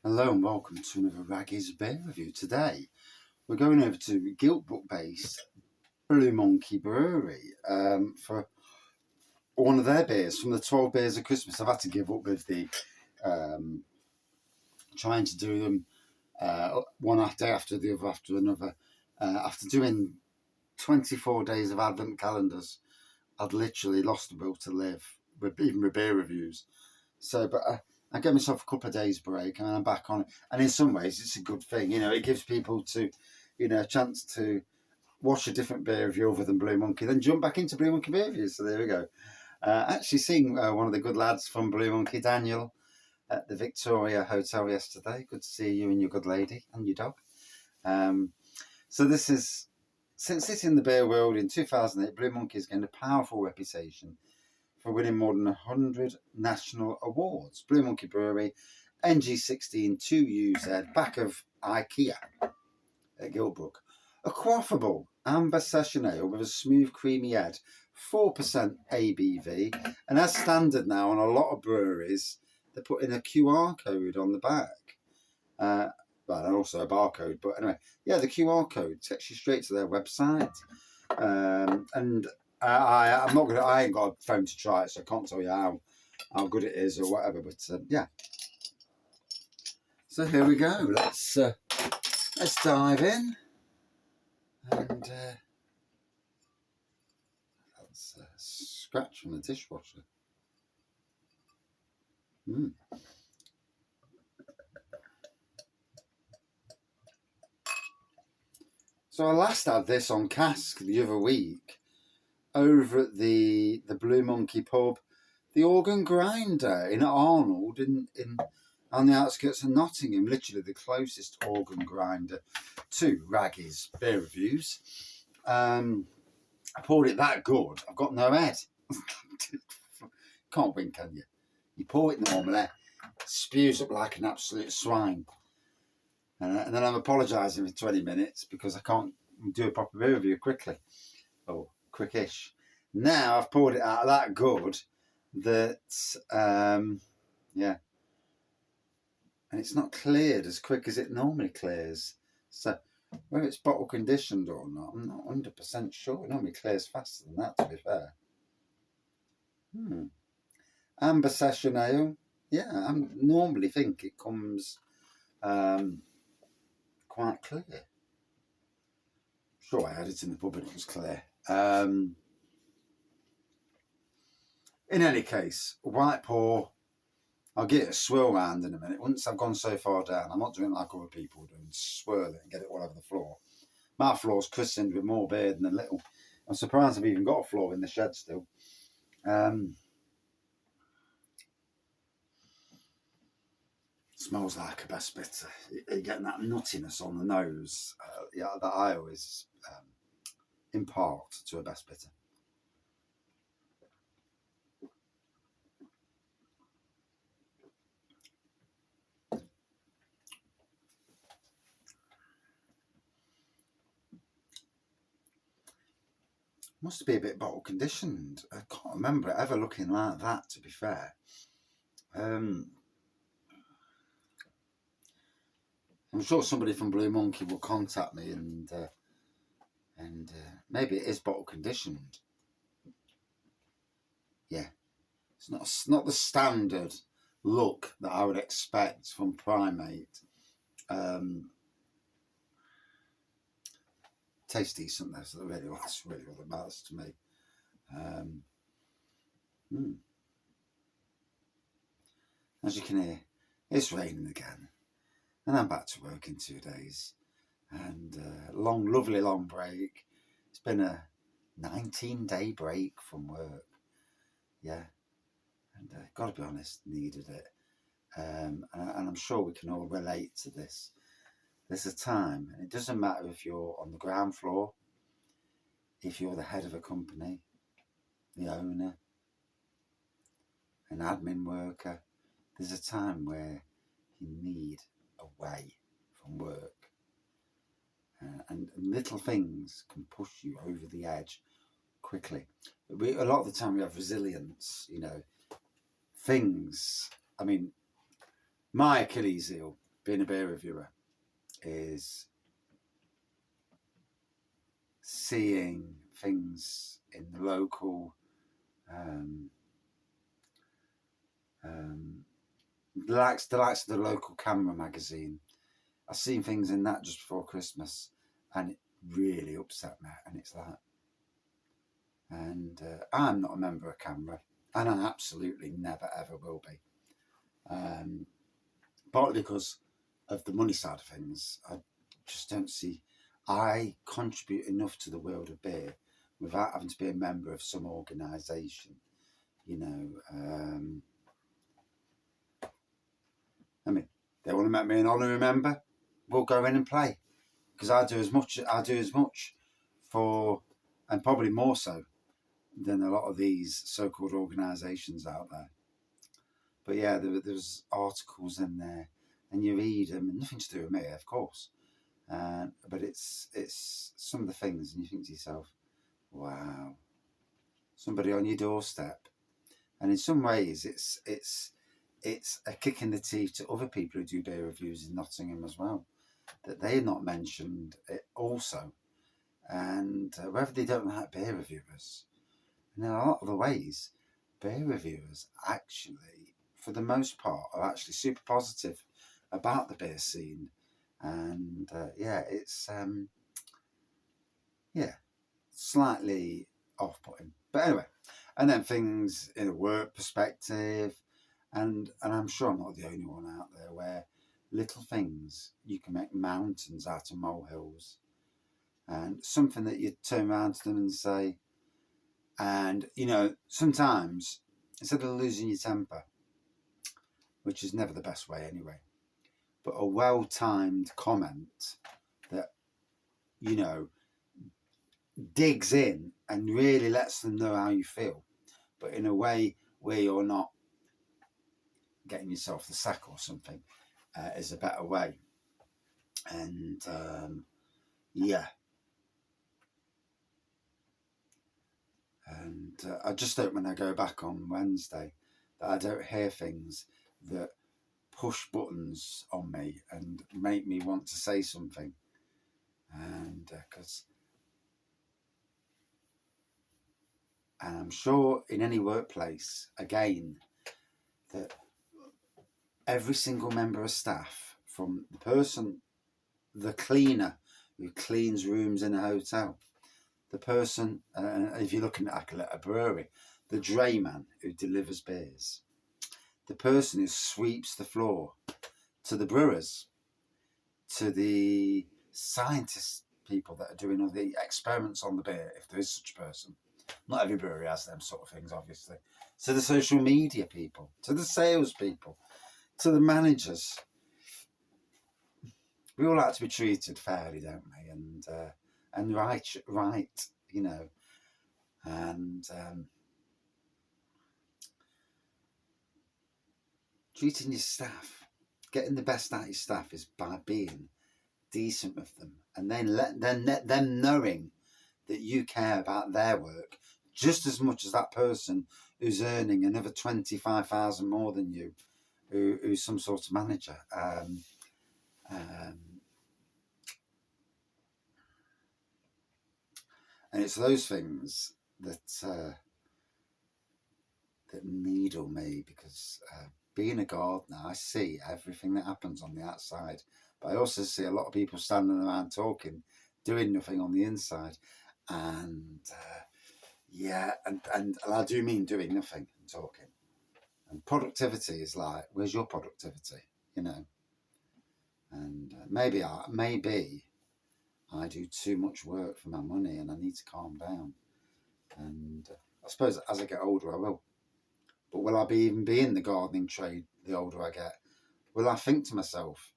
Hello and welcome to another Raggy's Beer Review. Today we're going over to Guildbook based Blue Monkey Brewery for one of their beers from the 12 Beers of Christmas. I've had to give up with the trying to do them one day after the other after another. After doing 24 days of advent calendars, I'd literally lost the will to live, even with beer reviews. So, but I gave myself a couple of days break and I'm back on it. And in some ways, it's a good thing. It gives people a chance to watch a different beer review other than Blue Monkey, then jump back into Blue Monkey beer reviews. So there we go. Actually seeing one of the good lads from Blue Monkey, Daniel, at the Victoria Hotel yesterday. Good to see you and your good lady and your dog. So this is, since it's in the beer world in 2008, Blue Monkey has gained a powerful reputation for winning more than 100 national awards. Blue Monkey Brewery, NG16 2UZ, back of IKEA at Guildbook. A quaffable amber session ale with a smooth, creamy head, 4% ABV, and as standard now on a lot of breweries, they're putting a QR code on the back. Well, and also a barcode, but anyway, yeah, the QR code takes you straight to their website. And I'm not gonna. I ain't got a phone to try it, so I can't tell you how good it is or whatever. But yeah. So here we go. Let's dive in and let's scratch from the dishwasher. So I last had this on cask the other week over at the Blue Monkey pub, the Organ Grinder in Arnold in on the outskirts of Nottingham, literally the closest organ grinder to Raggy's beer reviews. I poured it that good, I've got no head. Can't win, can you? You pour it normally, spews up like an absolute swine. And then I'm apologising for 20 minutes because I can't do a proper beer review quickly. Or quickish. Now I've poured it out that good that, yeah. And it's not cleared as quick as it normally clears. So whether it's bottle conditioned or not, I'm not 100% sure. It normally clears faster than that, to be fair. Amber session ale. Yeah, I normally think it comes quite clear. Sure, I had it in the pub and it was clear. In any case, white pour. I'll get it a swirl round in a minute. Once I've gone so far down, I'm not doing it like other people do and swirl it and get it all over the floor. My floor's christened with more beer than a little. I'm surprised I've even got a floor in the shed still. Smells like a best bitter. You're getting that nuttiness on the nose that I always impart to a best bitter. Must be a bit bottle conditioned. I can't remember it ever looking like that, to be fair. I'm sure somebody from Blue Monkey will contact me and maybe it is bottle conditioned. Yeah, it's not the standard look that I would expect from Primate. Tastes decent though, so that's really what matters to me. As you can hear, it's raining again, and I'm back to work in 2 days. And lovely long break. It's been a 19-day break from work. Yeah, and got to be honest, needed it. And I'm sure we can all relate to this. There's a time, and it doesn't matter if you're on the ground floor, if you're the head of a company, the owner, an admin worker, there's a time where you need away from work. And little things can push you over the edge quickly. A lot of the time we have resilience, things. I mean, my Achilles heel being a beer reviewer is seeing things in the local the likes of the local camera magazine. I've seen things in that just before Christmas, and it really upset me. And it's like, and I'm not a member of camera, and I absolutely never ever will be. Partly because of the money side of things. I just don't see I contribute enough to the world of beer without having to be a member of some organisation. You know, I mean, they want to make me an honorary member. We'll go in and play, because I do as much for, and probably more so than a lot of these so-called organisations out there. But yeah, there's articles in there, and you read them, and nothing to do with me, of course. But it's some of the things, and you think to yourself, wow, somebody on your doorstep. And in some ways, it's a kick in the teeth to other people who do beer reviews in Nottingham as well, that they're not mentioned it also. And whether they don't like beer reviewers, in a lot of the ways, beer reviewers actually, for the most part, are actually super positive about the beer scene. And it's slightly off-putting. But anyway, and then things in a work perspective, and I'm sure I'm not the only one out there, where little things, you can make mountains out of molehills. And something that you turn around to them and say, and sometimes instead of losing your temper, which is never the best way anyway, but a well-timed comment that digs in and really lets them know how you feel, but in a way where you're not getting yourself the sack or something, is a better way. And and I just hope when I go back on Wednesday that I don't hear things that push buttons on me and make me want to say something. And and I'm sure in any workplace, again, that every single member of staff, from the cleaner who cleans rooms in a hotel, the person, if you're looking at a brewery, the drayman who delivers beers, the person who sweeps the floor, to the brewers, to the scientist people that are doing all the experiments on the beer, if there is such a person. Not every brewery has them sort of things, obviously. To the social media people, to the sales people, to the managers. We all like to be treated fairly, don't we? And right, and treating your staff, getting the best out of your staff is by being decent with them, and then let them knowing that you care about their work just as much as that person who's earning another 25,000 more than you, who's some sort of manager. And it's those things that needle me, because being a gardener, I see everything that happens on the outside, but I also see a lot of people standing around talking, doing nothing on the inside. And and I do mean doing nothing and talking. And productivity is like, where's your productivity? And maybe I do too much work for my money, and I need to calm down. And I suppose as I get older, I will. But will I even be in the gardening trade the older I get? Will I think to myself,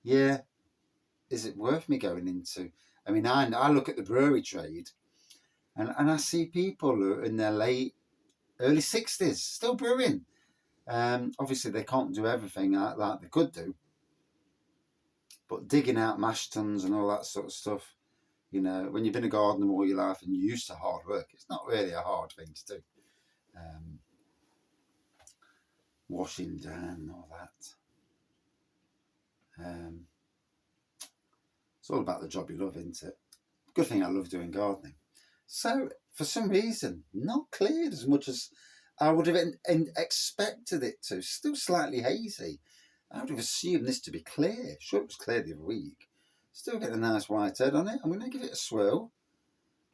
yeah, is it worth me going into? I mean, I look at the brewery trade, and I see people who are in their early 60s still brewing. Obviously, they can't do everything like they could do, but digging out mash tuns and all that sort of stuff, when you've been a gardener all your life and you're used to hard work, it's not really a hard thing to do. Washing down and all that. It's all about the job you love, isn't it? Good thing I love doing gardening. So, for some reason, not cleared as much as I would have expected it to. Still slightly hazy. I would have assumed this to be clear. Sure, it was clear the other week. Still getting a nice white head on it. I'm going to give it a swirl.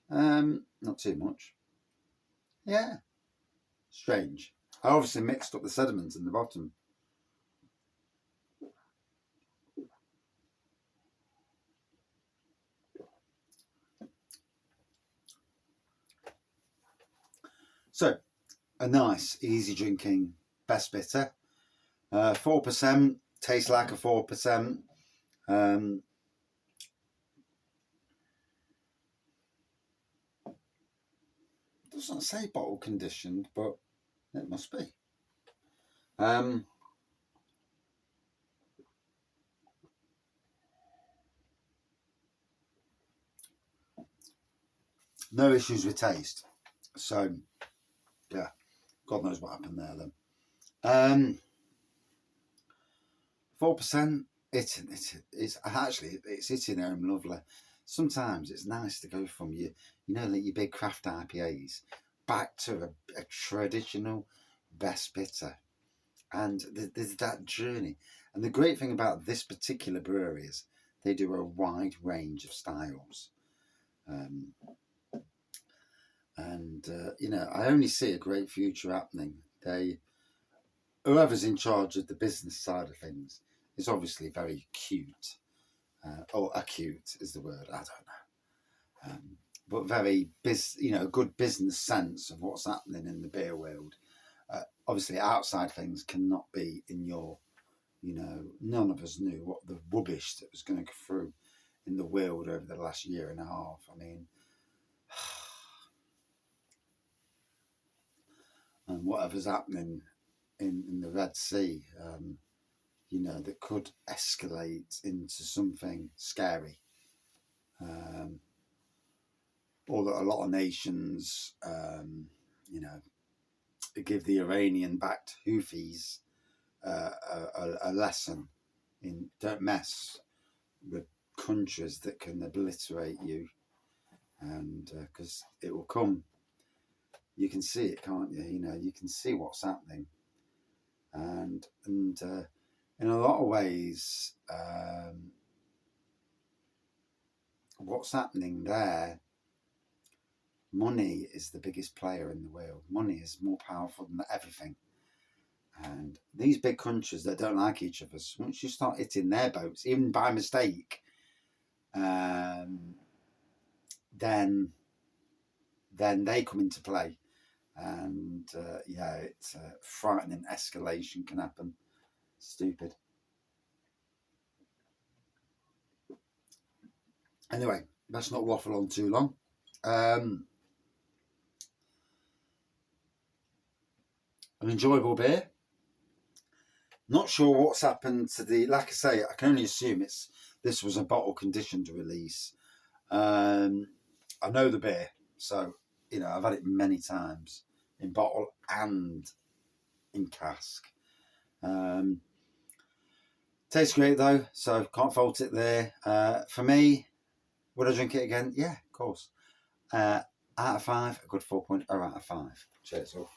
Not too much. Yeah. Strange. I obviously mixed up the sediment in the bottom. So, a nice, easy drinking best bitter. 4%, tastes like a 4%. Doesn't say bottle conditioned, but it must be. No issues with taste. So, yeah, God knows what happened there then. 4%, it's actually, it's hitting home lovely. Sometimes it's nice to go from your big craft IPAs back to a traditional best bitter. And there's that journey. And the great thing about this particular brewery is they do a wide range of styles. I only see a great future happening. Whoever's in charge of the business side of things is obviously very cute. Or acute is the word, I don't know. But very, good business sense of what's happening in the beer world. Obviously, outside things cannot be in your, none of us knew what the rubbish that was going to go through in the world over the last year and a half. I mean, and whatever's happening in the Red Sea, that could escalate into something scary. Or that a lot of nations, give the Iranian-backed Houthis a lesson in don't mess with countries that can obliterate you, and because it will come. You can see it, can't you? You can see what's happening, and in a lot of ways, what's happening there. Money is the biggest player in the world. Money is more powerful than everything. And these big countries that don't like each other, once you start hitting their boats, even by mistake, then they come into play. And it's frightening. Escalation can happen. Stupid. Anyway, let's not waffle on too long. An enjoyable beer. Not sure what's happened to like I say, I can only assume this was a bottle conditioned release. I know the beer, so I've had it many times in bottle and in cask. Tastes great though, so can't fault it there. For me, would I drink it again? Yeah, of course. Out of 5, a good 4.0 out of 5. Cheers all.